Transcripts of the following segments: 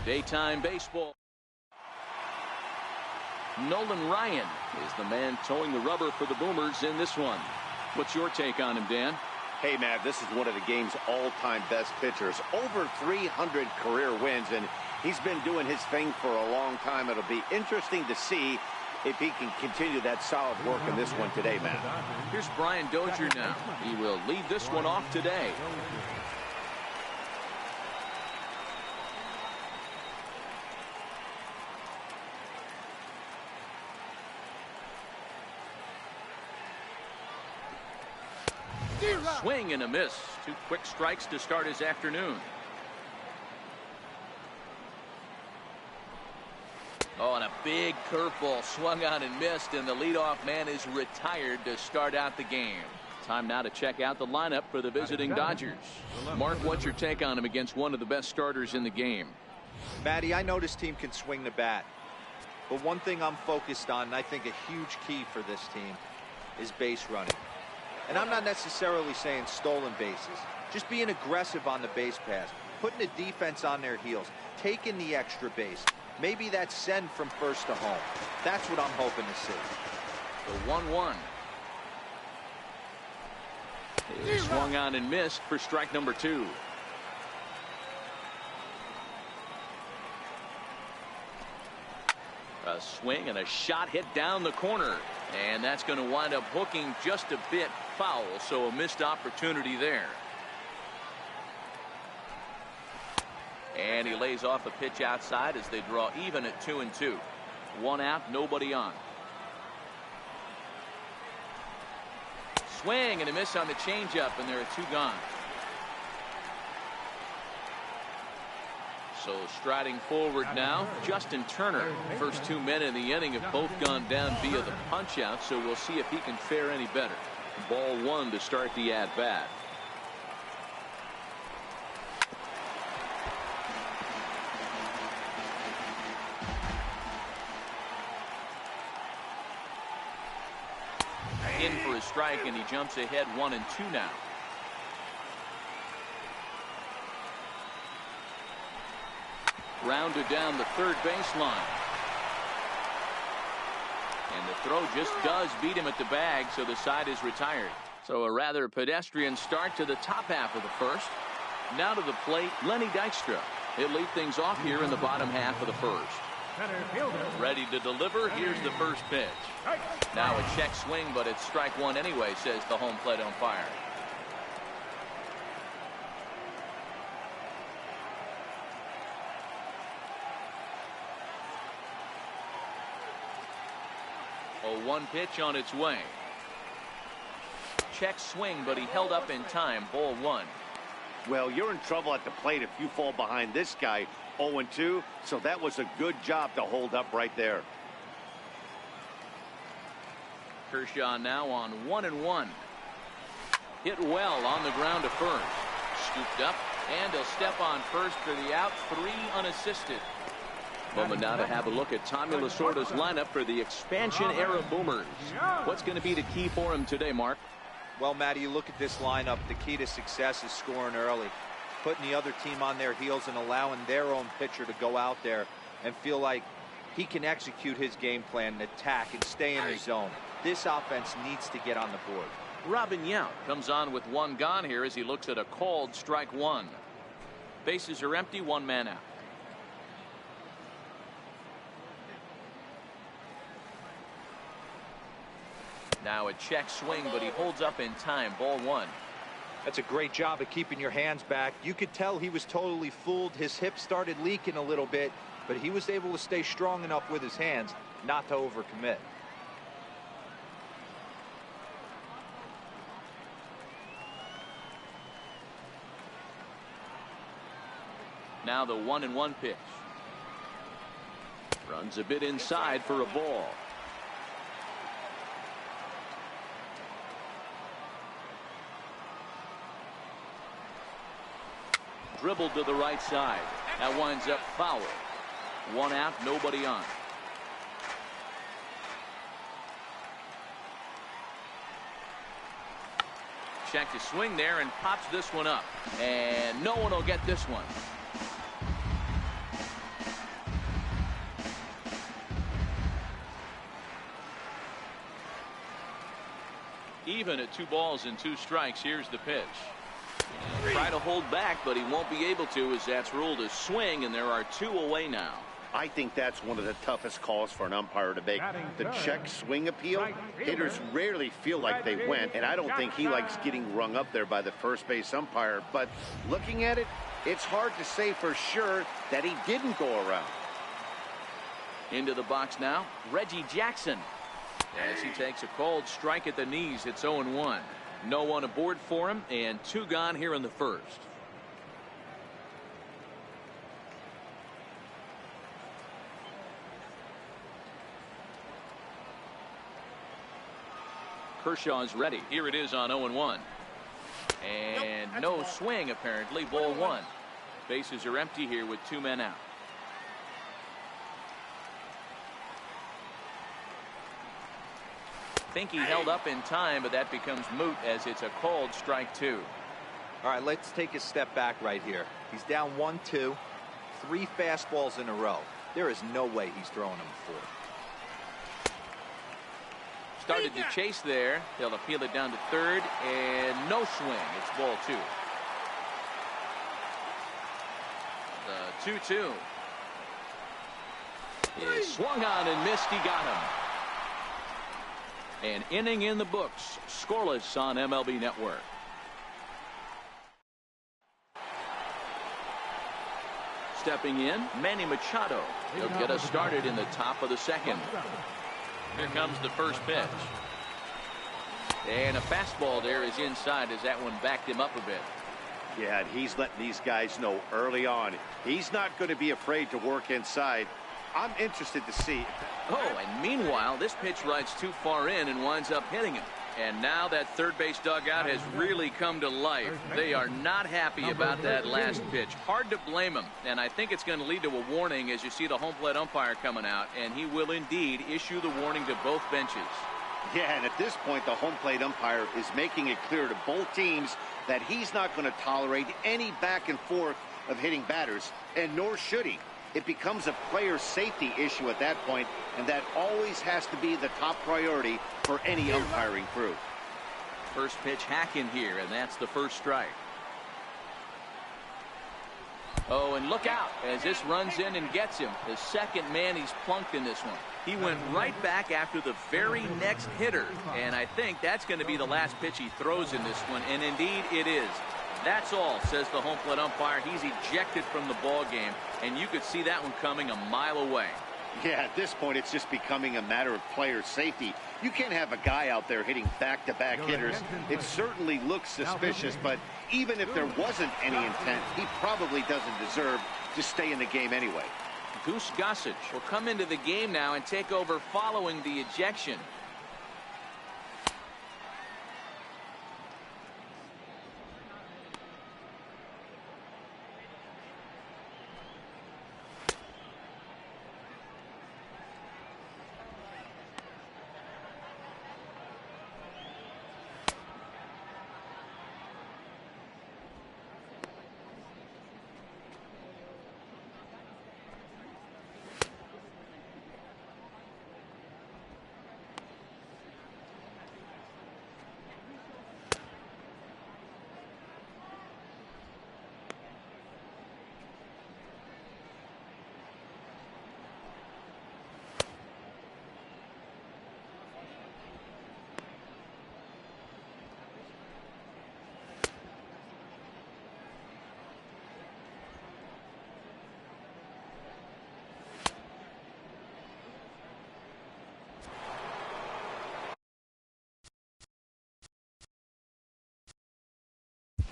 Daytime baseball. Nolan Ryan is the man towing the rubber for the Boomers in this one. What's your take on him, Dan? Hey, Matt, this is one of the game's all-time best pitchers. Over 300 career wins, and he's been doing his thing for a long time. It'll be interesting to see if he can continue that solid work in this one today, Matt. Here's Brian Dozier now. He will lead this one off today. Swing and a miss. 2 quick strikes to start his afternoon. Oh, and a big curveball swung on and missed, and the leadoff man is retired to start out the game. Time now to check out the lineup for the visiting Dodgers. Mark, what's your take on him against one of the best starters in the game? Matty, I know this team can swing the bat, but one thing I'm focused on, and I think a huge key for this team, is base running. And I'm not necessarily saying stolen bases, just being aggressive on the base pass, putting the defense on their heels, taking the extra base. Maybe that's send from first to home. That's what I'm hoping to see. The 1-1. He swung on and missed for strike number 2. A swing and a shot hit down the corner. And that's going to wind up hooking just a bit foul, so a missed opportunity there. And he lays off a pitch outside as they draw even at 2-2. 1 out, nobody on. Swing and a miss on the changeup, and there are 2 gone. So striding forward now, Justin Turner. First 2 men in the inning have both gone down via the punch out, so we'll see if he can fare any better. Ball 1 to start the at bat. In for a strike, and he jumps ahead 1-2 now. Rounded down the third baseline. And the throw just does beat him at the bag, so the side is retired. So a rather pedestrian start to the top half of the first. Now to the plate, Lenny Dykstra. He'll lead things off here in the bottom half of the first. Ready to deliver. Here's the first pitch. Now a check swing, but it's strike 1 anyway, says the home plate umpire. A 1 pitch on its way. Check swing, but he held up in time. Ball 1. Well, you're in trouble at the plate if you fall behind this guy 0-2, so that was a good job to hold up right there. Kershaw now on 1-1. Hit well on the ground to first. Scooped up, and he'll step on first for the out. 3 unassisted. Moment now to have a look at Tommy Lasorda's lineup for the expansion-era Boomers. What's going to be the key for him today, Mark? Well, Matty, you look at this lineup, the key to success is scoring early, putting the other team on their heels and allowing their own pitcher to go out there and feel like he can execute his game plan and attack and stay in his zone. This offense needs to get on the board. Robin Yount comes on with 1 gone here as he looks at a called strike 1. Bases are empty, 1 man out. Now a check swing, but he holds up in time. Ball 1. That's a great job of keeping your hands back. You could tell he was totally fooled. His hip started leaking a little bit, but he was able to stay strong enough with his hands not to overcommit. Now the 1-1 pitch. Runs a bit inside for a ball. Dribbled to the right side. That winds up foul. 1 out, nobody on. Check to swing there and pops this one up. And no one will get this one. Even at 2 balls and 2 strikes, here's the pitch. Try to hold back, but he won't be able to, as that's ruled a swing, and there are 2 away now. I think that's one of the toughest calls for an umpire to make. The check swing appeal, hitters rarely feel like they went, and I don't think he likes getting rung up there by the first base umpire. But looking at it, it's hard to say for sure that he didn't go around. Into the box now, Reggie Jackson. As he takes a called strike at the knees, it's 0-1. No one aboard for him, and 2 gone here in the first. Kershaw's ready. Here it is on 0-1. And no swing, apparently. Ball 1. Bases are empty here with 2 men out. Think he held up in time, but that becomes moot as it's a called strike 2. All right, let's take a step back right here. He's down 1-2, 3 fastballs in a row. There is no way he's throwing them 4. Started to chase there. They'll appeal it down to third, and no swing. It's ball 2. The 2-2 is swung on and missed. He got him. An inning in the books. Scoreless on MLB Network. Stepping in, Manny Machado. He'll get us started in the top of the second. Here comes the first pitch. And a fastball there is inside as that one backed him up a bit. Yeah, and he's letting these guys know early on. He's not going to be afraid to work inside. I'm interested to see. Oh, and meanwhile, this pitch rides too far in and winds up hitting him. And now that third base dugout has really come to life. They are not happy about that last pitch. Hard to blame him. And I think it's going to lead to a warning as you see the home plate umpire coming out. And he will indeed issue the warning to both benches. Yeah, and at this point, the home plate umpire is making it clear to both teams that he's not going to tolerate any back and forth of hitting batters, and nor should he. It becomes a player safety issue at that point, and that always has to be the top priority for any umpiring crew. First pitch hack in here, and that's the first strike. Oh, and look out as this runs in and gets him. The second man he's plunked in this one. He went right back after the very next hitter, and I think that's going to be the last pitch he throws in this one, and indeed it is. That's all, says the home plate umpire. He's ejected from the ball game, and you could see that one coming a mile away. Yeah, at this point, it's just becoming a matter of player safety. You can't have a guy out there hitting back-to-back hitters. It certainly looks suspicious, but even if there wasn't any intent, he probably doesn't deserve to stay in the game anyway. Goose Gossage will come into the game now and take over following the ejection.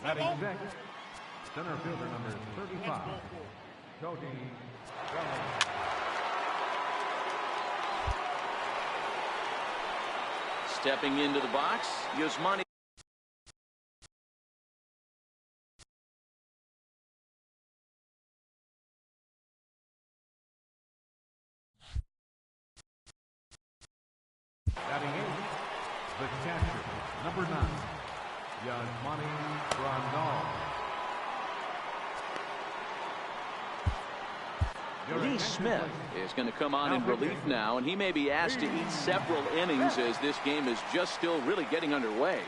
Batting next, center fielder number 35, Cody Bellinger. Stepping into the box, Yasmani. Batting eighth, the catcher, number 9, Yasmani Grandal. Lee Smith is going to come on in relief now, and he may be asked to eat several innings as this game is just still really getting underway.